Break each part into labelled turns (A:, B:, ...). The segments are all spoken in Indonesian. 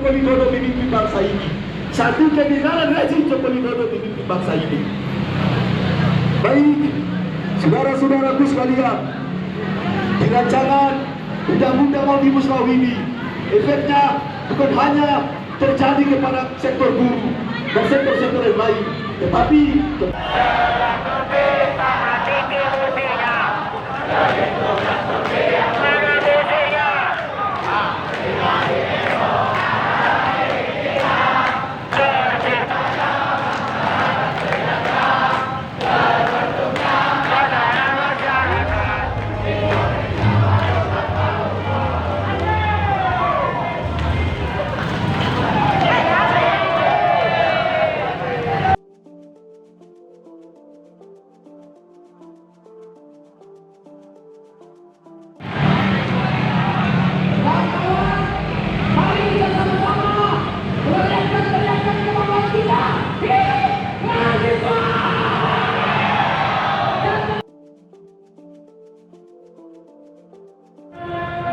A: Joko Widodo memimpin bangsa ini. Satu kebenaran rezim Joko Widodo memimpin bangsa ini. Baik, saudara-saudaraku sekalian, di rancangan undang-undang Omnibus Law ini, efeknya bukan hanya terjadi kepada sektor buruh dan sektor-sektor yang lain, tetapi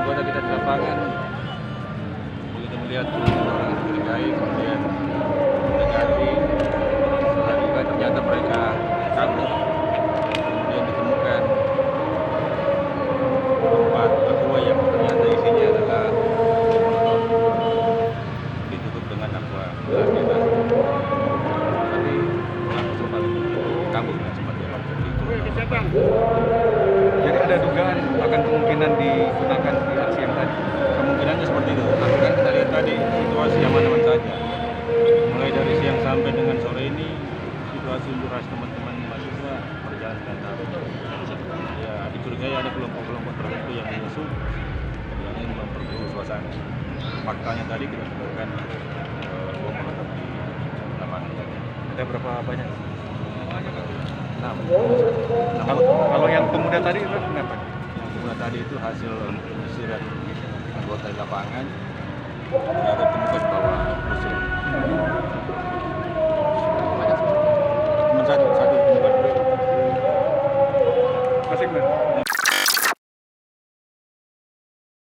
B: anggota kita di lapangan begitu melihat orang mencurigai, kemudian mendekati, setelah juga ternyata mereka kabur. Kemudian ditemukan tempat aqua yang ternyata isinya adalah ditutup dengan aqua kita. Tapi pelaku sempat kabur dan sempat diamankan itu.
C: Jadi ada dugaan akan kemungkinan digunakan di aksi yang tadi.
B: Kemungkinannya seperti itu. Tapi kan kita lihat tadi situasi aman-aman saja. Mulai dari siang sampai dengan sore ini situasi unjuk rasa teman-teman mahasiswa berjalan dengan damai. Ya dicurigai ada kelompok-kelompok tertentu yang menyusup yang ingin memperkeruh suasana. Faktanya tadi kita temukan bom molotov di lapangan tadi.
C: Ada berapa banyak?
B: 6.
C: Kalau yang pemuda tadi itu kenapa?
B: Yang pemuda tadi itu hasil penyisiran anggota di lapangan, ternyata ditemukan bahwa musuh